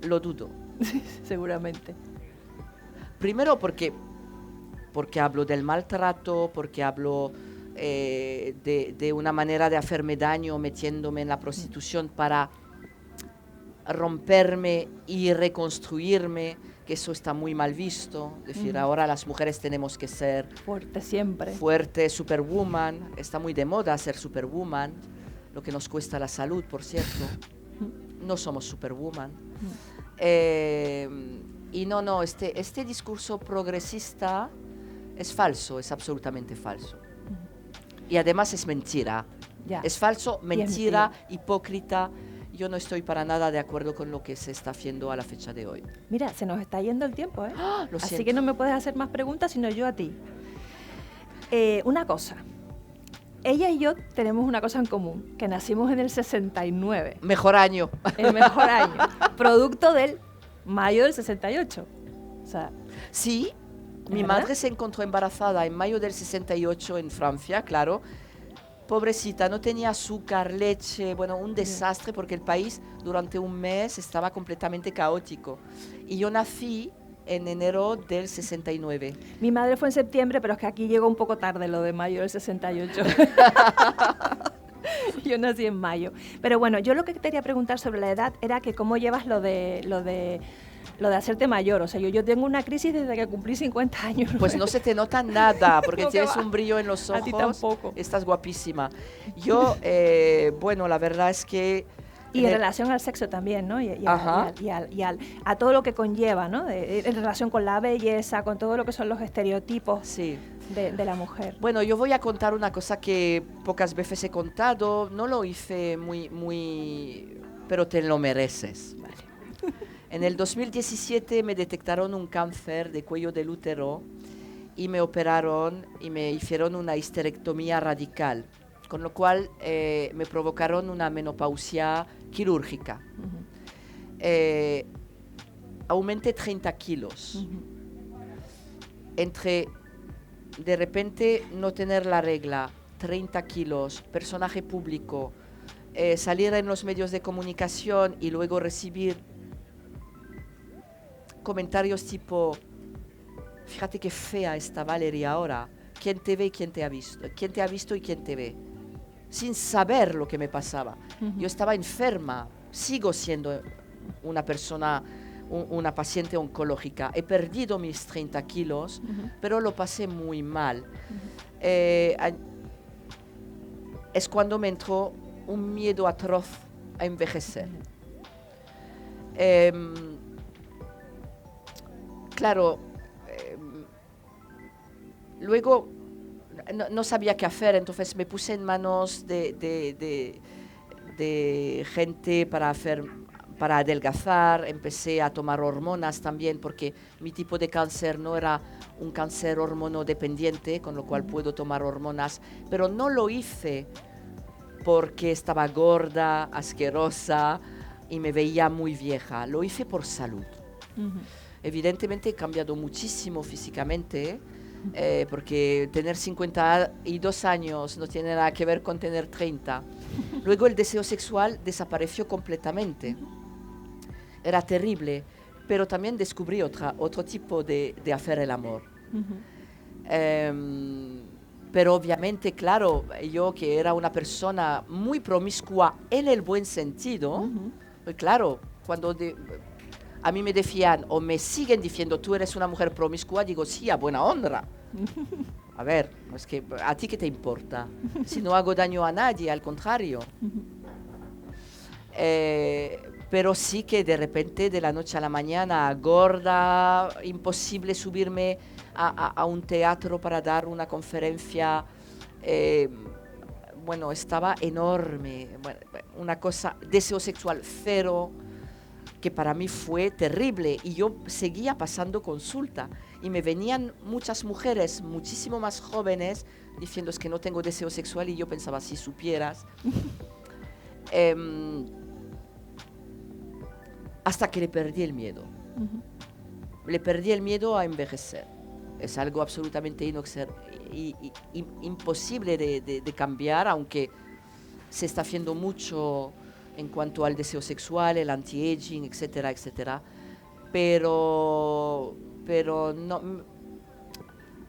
Lo dudo. Seguramente. Primero porque hablo del maltrato, porque hablo de una manera de hacerme daño metiéndome en la prostitución para romperme y reconstruirme, que eso está muy mal visto. Es decir, ahora las mujeres tenemos que ser fuertes siempre. Fuerte, superwoman. Está muy de moda ser superwoman. Lo que nos cuesta la salud, por cierto. No somos superwoman. Y no, este discurso progresista es falso, es absolutamente falso. Y además es mentira. Ya. Es falso, mentira, hipócrita. Yo no estoy para nada de acuerdo con lo que se está haciendo a la fecha de hoy. Mira, se nos está yendo el tiempo, ¿eh? Lo siento. Así que no me puedes hacer más preguntas, sino yo a ti. Una cosa. Ella y yo tenemos una cosa en común, que nacimos en el 69. Mejor año. El mejor año. Producto del mayo del 68. O sea, sí, Mi madre se encontró embarazada en mayo del 68 en Francia, claro. Pobrecita, no tenía azúcar, leche, bueno, un desastre porque el país durante un mes estaba completamente caótico. Y yo nací en enero del 69. Mi madre fue en septiembre, pero es que aquí llegó un poco tarde lo de mayo del 68. Yo nací en mayo. Pero bueno, yo lo que quería preguntar sobre la edad era que cómo llevas lo de hacerte mayor. O sea, yo tengo una crisis desde que cumplí 50 años. Pues no se te nota nada, porque No, tienes va. un brillo en los ojos. A ti tampoco. Estás guapísima. Yo, bueno, la verdad es que... Y en relación al sexo también, ¿no? A todo lo que conlleva, ¿no? En relación con la belleza, con todo lo que son los estereotipos Sí. de la mujer. Bueno, yo voy a contar una cosa que pocas veces he contado. No lo hice muy... pero te lo mereces. Vale. En el 2017 me detectaron un cáncer de cuello del útero y me operaron y me hicieron una histerectomía radical, con lo cual me provocaron una menopausia quirúrgica. Aumenté 30 kilos. Entre de repente no tener la regla, 30 kilos, personaje público, salir en los medios de comunicación y luego recibir comentarios tipo, fíjate qué fea está Valeria ahora, ¿quién te ve y quién te ha visto? ¿Quién te ha visto y quién te ve? Sin saber lo que me pasaba. Yo estaba enferma, sigo siendo una persona, una paciente oncológica. He perdido mis 30 kilos, pero lo pasé muy mal. Es cuando me entró un miedo atroz a envejecer. Claro, luego no sabía qué hacer, entonces me puse en manos de gente para adelgazar, empecé a tomar hormonas también, porque mi tipo de cáncer no era un cáncer hormonodependiente, con lo cual puedo tomar hormonas, pero no lo hice porque estaba gorda, asquerosa y me veía muy vieja, lo hice por salud. Evidentemente he cambiado muchísimo físicamente, porque tener 52 años no tiene nada que ver con tener 30. Luego el deseo sexual desapareció completamente. Era terrible, pero también descubrí otro tipo de hacer el amor. Pero obviamente, claro, yo que era una persona muy promiscua en el buen sentido, pues claro, cuando a mí me decían o me siguen diciendo tú eres una mujer promiscua, digo sí, a buena honra. A ver, es que ¿a ti qué te importa? Si no hago daño a nadie, al contrario. Pero sí que de repente, de la noche a la mañana, gorda, imposible subirme a un teatro para dar una conferencia. Bueno, estaba enorme. Bueno, una cosa, deseo sexual cero, que para mí fue terrible. Y yo seguía pasando consulta. Y me venían muchas mujeres, muchísimo más jóvenes, diciendo es que no tengo deseo sexual. Y yo pensaba, si supieras. Hasta que le perdí el miedo. Le perdí el miedo a envejecer. Es algo absolutamente imposible de cambiar, aunque se está haciendo mucho en cuanto al deseo sexual, el anti-aging, etcétera, etcétera. Pero no.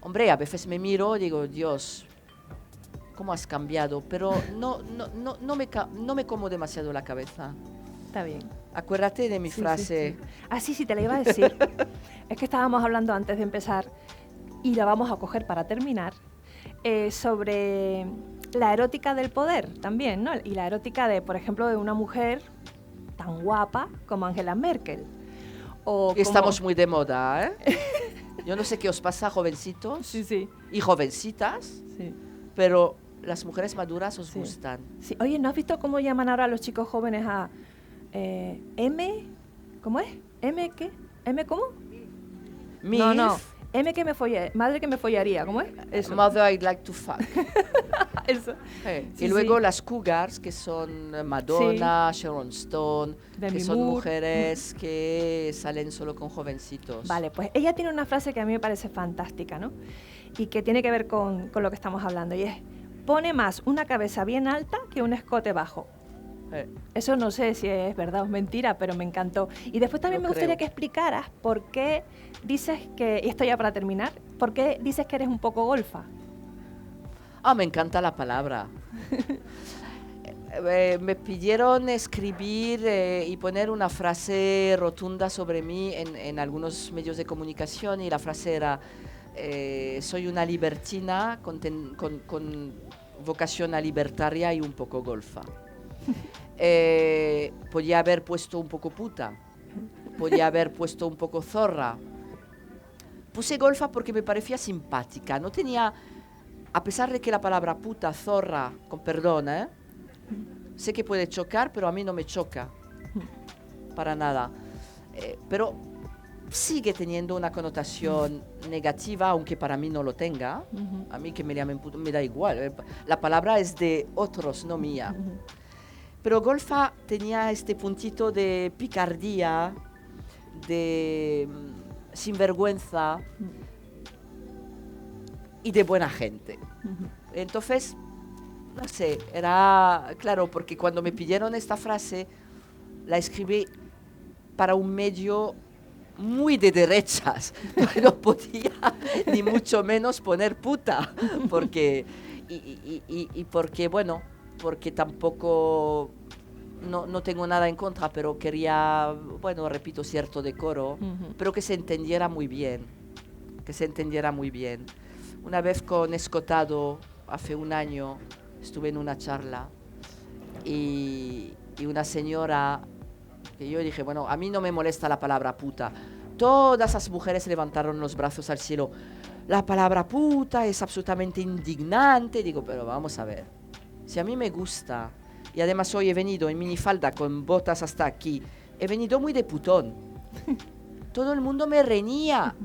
Hombre, a veces me miro y digo, Dios, ¿cómo has cambiado? Pero no me como demasiado la cabeza. Está bien. Acuérdate de mi frase. Sí. Ah, sí, te la iba a decir. Es que estábamos hablando antes de empezar, y la vamos a coger para terminar, sobre la erótica del poder también, ¿no? Y la erótica de, por ejemplo, de una mujer tan guapa como Angela Merkel. Estamos muy de moda, ¿eh? Yo no sé qué os pasa, jovencitos sí. y jovencitas, sí. Pero las mujeres maduras os gustan. Sí. Oye, ¿no has visto cómo llaman ahora a los chicos jóvenes a M? ¿Cómo es? ¿M qué? ¿M cómo? MILF. No. Madre que me follaría, ¿cómo es? Eso. Mother I'd like to fuck. Eso. Y luego las cougars, que son Madonna, Sharon Stone, Demi que son Moore. mujeres que salen solo con jovencitos. Vale, pues ella tiene una frase que a mí me parece fantástica, ¿no? Y que tiene que ver con lo que estamos hablando, y es: pone más una cabeza bien alta que un escote bajo. Eso no sé si es verdad o es mentira, pero me encantó. Y después también me gustaría que explicaras por qué dices que, y esto ya para terminar, por qué dices que eres un poco golfa. Me encanta la palabra. Me pidieron escribir y poner una frase rotunda sobre mí en algunos medios de comunicación, y la frase era: soy una libertina con vocación a libertaria y un poco golfa. Podía haber puesto un poco puta, podía haber puesto un poco zorra. Puse golfa porque me parecía simpática. No tenía, a pesar de que la palabra puta, zorra, con perdón, sé que puede chocar, pero a mí no me choca para nada. Pero sigue teniendo una connotación negativa, aunque para mí no lo tenga. A mí que me llamen puto me da igual. La palabra es de otros, no mía. Pero golfa tenía este puntito de picardía, de sinvergüenza y de buena gente. Entonces, no sé, era claro, porque cuando me pidieron esta frase, la escribí para un medio muy de derechas. No podía ni mucho menos poner puta, porque porque, bueno, porque tampoco no tengo nada en contra, pero quería, bueno, repito, cierto decoro, pero que se entendiera muy bien, Una vez con Escotado, hace un año, estuve en una charla y una señora, que yo dije, bueno, a mí no me molesta la palabra puta. Todas las mujeres levantaron los brazos al cielo. La palabra puta es absolutamente indignante. Digo, pero vamos a ver. Si a mí me gusta, y además hoy he venido en minifalda con botas hasta aquí, he venido muy de putón. Todo el mundo me reñía.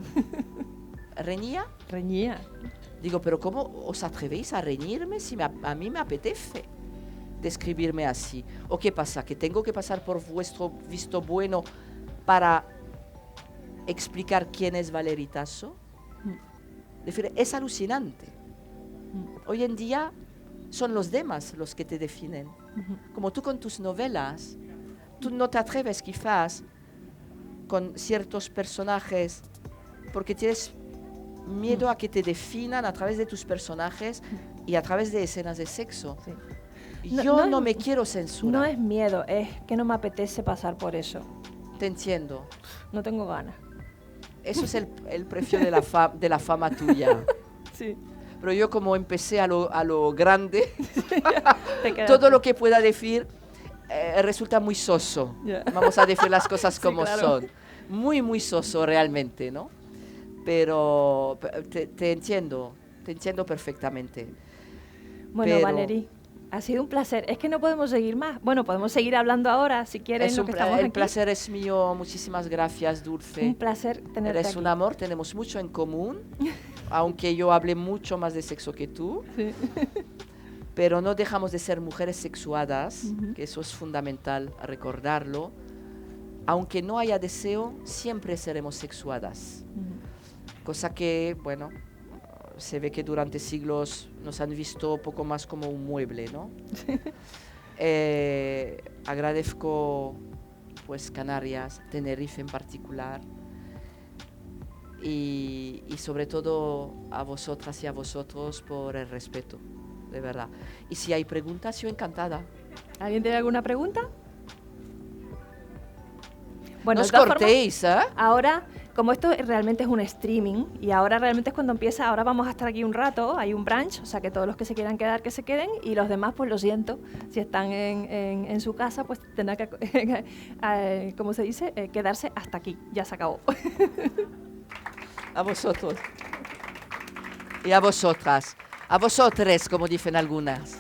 ¿Reñía? Reñía. Digo, pero ¿cómo os atrevéis a reñirme si a mí me apetece describirme así? ¿O qué pasa? ¿Que tengo que pasar por vuestro visto bueno para explicar quién es Valerie Tasso? Es decir, es alucinante. Hoy en día son los demás los que te definen. Como tú con tus novelas, tú no te atreves quizás con ciertos personajes porque tienes miedo a que te definan a través de tus personajes y a través de escenas de sexo. Sí. Yo no me quiero censurar. No es miedo, es que no me apetece pasar por eso. Te entiendo. No tengo ganas. Eso es el precio de la fama tuya. Sí. Pero yo, como empecé a lo grande, todo lo que pueda decir resulta muy soso. Yeah. Vamos a decir las cosas como son. Muy, muy soso realmente, ¿no? Pero te entiendo perfectamente. Bueno, Valerie, ha sido un placer. Es que no podemos seguir más. Bueno, podemos seguir hablando ahora, si quieres. El placer es mío. Muchísimas gracias, Dulce. Un placer tenerte Eres aquí. un amor, tenemos mucho en común, aunque yo hable mucho más de sexo que tú. Sí. Pero no dejamos de ser mujeres sexuadas, que eso es fundamental recordarlo. Aunque no haya deseo, siempre seremos sexuadas. Cosa que, bueno, se ve que durante siglos nos han visto poco más como un mueble, ¿no? Agradezco, pues, Canarias, Tenerife en particular, y sobre todo a vosotras y a vosotros por el respeto, de verdad. Y si hay preguntas, yo encantada. ¿Alguien tiene alguna pregunta? Bueno, no os cortéis, ¿eh? Ahora, como esto realmente es un streaming, y ahora realmente es cuando empieza, ahora vamos a estar aquí un rato, hay un brunch, o sea que todos los que se quieran quedar, que se queden, y los demás, pues lo siento, si están en su casa, pues tendrán que, ¿cómo se dice? Quedarse hasta aquí, ya se acabó. A vosotros. Y a vosotras. A vosotres, como dicen algunas.